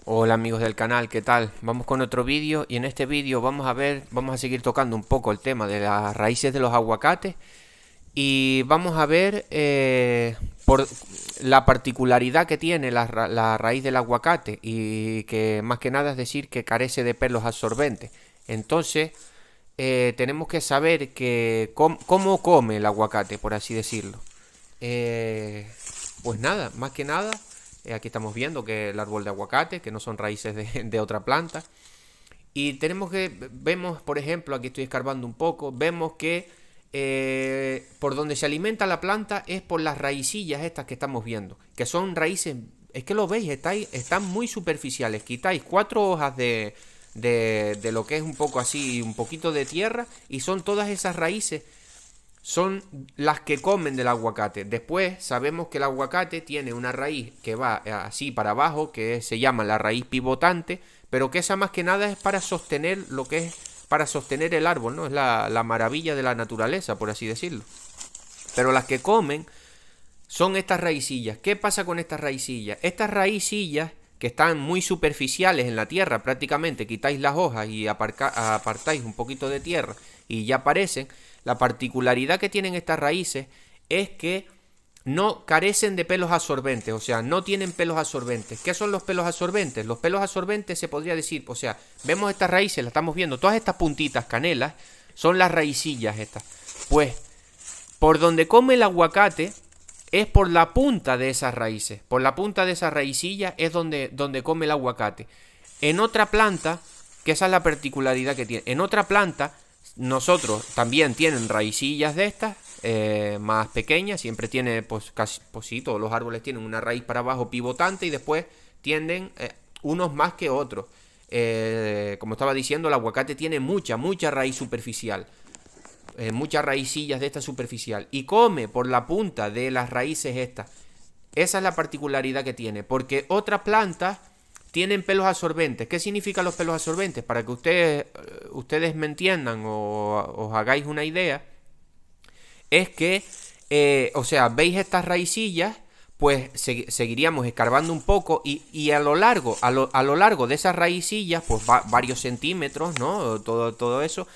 Hola amigos del canal, ¿qué tal? Vamos con otro vídeo y en este vídeo vamos a seguir tocando un poco el tema de las raíces de los aguacates y vamos a ver por la particularidad que tiene la raíz del aguacate y que más que nada es decir que carece de pelos absorbentes. Entonces tenemos que saber cómo come el aguacate, por así decirlo. Eh, pues nada, más que nada, aquí estamos viendo que el árbol de aguacate, que no son raíces de otra planta. Y vemos, por ejemplo, aquí estoy escarbando un poco, vemos que por donde se alimenta la planta es por las raicillas estas que estamos viendo, que son raíces, es que lo veis, están muy superficiales. Quitáis 4 hojas de lo que es un poco así, un poquito de tierra, y son todas esas raíces son las que comen del aguacate. Después sabemos que el aguacate tiene una raíz que va así para abajo, que se llama la raíz pivotante, pero que esa más que nada es para sostener lo que es, para sostener el árbol, ¿no? Es la maravilla de la naturaleza, por así decirlo. Pero las que comen son estas raicillas. ¿Qué pasa con estas raicillas? Estas raicillas que están muy superficiales en la tierra, prácticamente quitáis las hojas y apartáis un poquito de tierra y ya aparecen. La particularidad que tienen estas raíces es que no carecen de pelos absorbentes, o sea, no tienen pelos absorbentes. ¿Qué son los pelos absorbentes? Los pelos absorbentes se podría decir, o sea, vemos estas raíces, las estamos viendo, todas estas puntitas canelas son las raicillas estas. Pues, por donde come el aguacate es por la punta de esas raíces, por la punta de esa raicilla es donde come el aguacate. En otra planta, que esa es la particularidad que tiene, en otra planta nosotros también tienen raicillas de estas, más pequeñas, siempre tiene, pues casi, pues sí, todos los árboles tienen una raíz para abajo pivotante y después tienden unos más que otros. Como estaba diciendo, el aguacate tiene mucha raíz superficial, muchas raicillas de esta superficial y come por la punta de las raíces estas. Esa es la particularidad que tiene, porque otras plantas tienen pelos absorbentes. ¿Qué significan los pelos absorbentes? Para que ustedes me entiendan o os hagáis una idea, es que, o sea, veis estas raicillas, pues seguiríamos escarbando un poco y a lo largo de esas raicillas, pues varios centímetros, ¿no? Todo eso,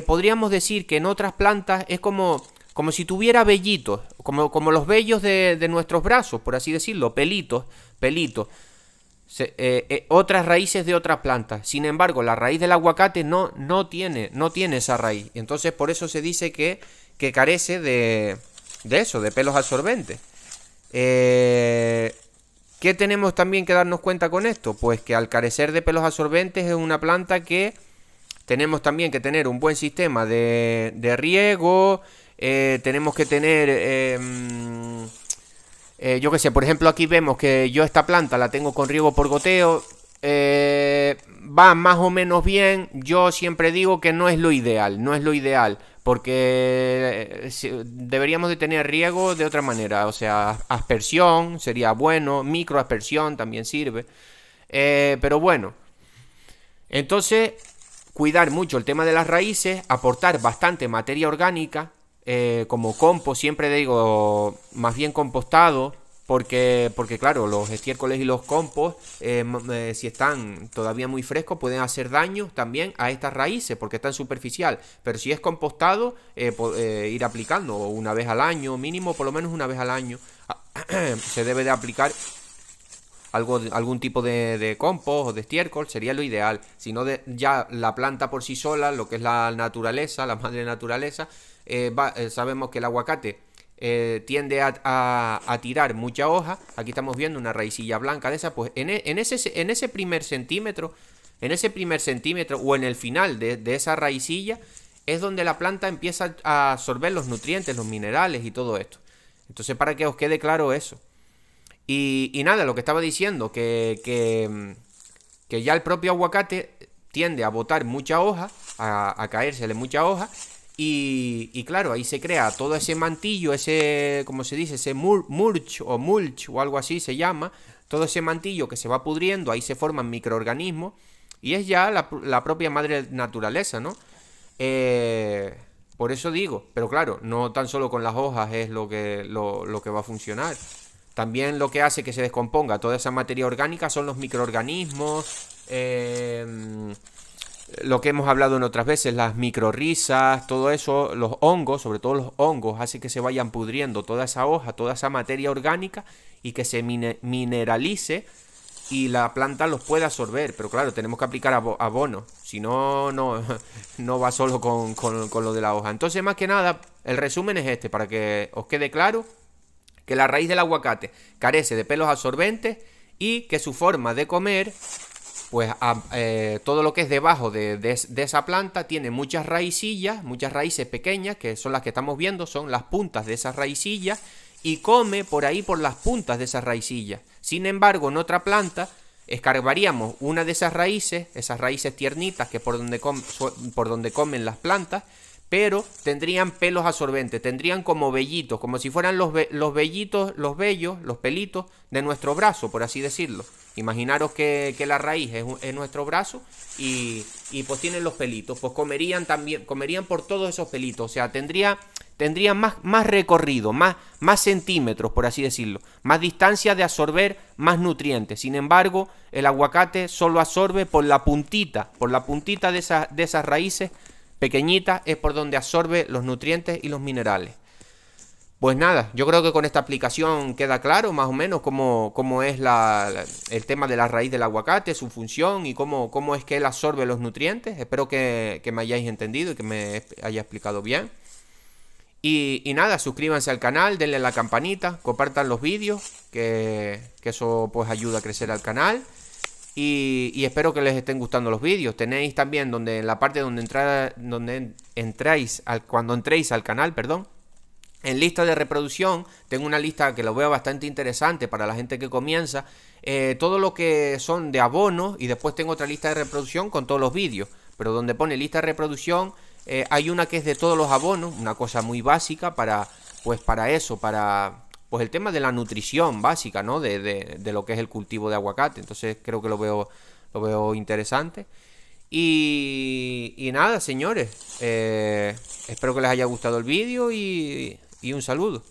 podríamos decir que en otras plantas es como si tuviera vellitos, como los vellos de nuestros brazos, por así decirlo, pelitos. Otras raíces de otras plantas. Sin embargo, la raíz del aguacate no tiene esa raíz. Entonces, por eso se dice que carece de eso, de pelos absorbentes. ¿Qué tenemos también que darnos cuenta con esto? Pues que al carecer de pelos absorbentes es una planta que tenemos también que tener un buen sistema de riego. Tenemos que tener yo qué sé, por ejemplo aquí vemos que yo esta planta la tengo con riego por goteo, va más o menos bien. Yo siempre digo que no es lo ideal, porque deberíamos de tener riego de otra manera, o sea, aspersión sería bueno, microaspersión también sirve, pero bueno, entonces cuidar mucho el tema de las raíces, aportar bastante materia orgánica, como compost, siempre digo, más bien compostado, porque claro, los estiércoles y los compost, si están todavía muy frescos, pueden hacer daño también a estas raíces, porque están superficial. Pero si es compostado, ir aplicando una vez al año, mínimo por lo menos una vez al año, se debe de aplicar algún tipo de compost o de estiércol, sería lo ideal. Si no, ya la planta por sí sola, lo que es la naturaleza, la madre naturaleza, sabemos que el aguacate tiende a tirar mucha hoja. Aquí estamos viendo una raicilla blanca de esa, pues en ese primer centímetro, o en el final de esa raicilla, es donde la planta empieza a absorber los nutrientes, los minerales y todo esto. Entonces, para que os quede claro eso. Y nada, lo que estaba diciendo, que ya el propio aguacate tiende a botar mucha hoja, a caérsele mucha hoja, y claro, ahí se crea todo ese mantillo, ese, como se dice, ese mulch o algo así se llama, todo ese mantillo que se va pudriendo, ahí se forman microorganismos, y es ya la propia madre naturaleza, ¿no? Por eso digo, pero claro, no tan solo con las hojas es lo que va a funcionar. También lo que hace que se descomponga toda esa materia orgánica son los microorganismos, lo que hemos hablado en otras veces, las microrrizas, todo eso, los hongos, sobre todo los hongos, hace que se vayan pudriendo toda esa hoja, toda esa materia orgánica y que se mineralice y la planta los puede absorber. Pero claro, tenemos que aplicar abono, si no, no va solo con lo de la hoja. Entonces, más que nada, el resumen es este, para que os quede claro que la raíz del aguacate carece de pelos absorbentes y que su forma de comer, pues todo lo que es debajo de esa planta tiene muchas raicillas, muchas raíces pequeñas, que son las que estamos viendo, son las puntas de esas raicillas, y come por ahí por las puntas de esas raicillas. Sin embargo, en otra planta escarbaríamos una de esas raíces tiernitas que por donde comen las plantas, pero tendrían pelos absorbentes, tendrían como vellitos, como si fueran los vellitos, los vellos, los pelitos de nuestro brazo, por así decirlo. Imaginaros que la raíz es nuestro brazo y pues tienen los pelitos, pues comerían por todos esos pelitos, o sea, tendrían más recorrido, más centímetros, por así decirlo, más distancia de absorber más nutrientes. Sin embargo, el aguacate solo absorbe por la puntita de esas raíces pequeñita, es por donde absorbe los nutrientes y los minerales. Pues nada, yo creo que con esta aplicación queda claro más o menos cómo es el tema de la raíz del aguacate, su función y cómo es que él absorbe los nutrientes. Espero que me hayáis entendido y que me haya explicado bien. Y nada, suscríbanse al canal, denle a la campanita, compartan los vídeos, que eso pues ayuda a crecer al canal. Y espero que les estén gustando los vídeos. Tenéis también en la parte donde cuando entréis al canal, perdón, en lista de reproducción, tengo una lista que lo veo bastante interesante para la gente que comienza, todo lo que son de abonos, y después tengo otra lista de reproducción con todos los vídeos, pero donde pone lista de reproducción, hay una que es de todos los abonos, una cosa muy básica para el tema de la nutrición básica, ¿no? De lo que es el cultivo de aguacate. Entonces creo que lo veo interesante. Y nada, señores, espero que les haya gustado el vídeo y un saludo.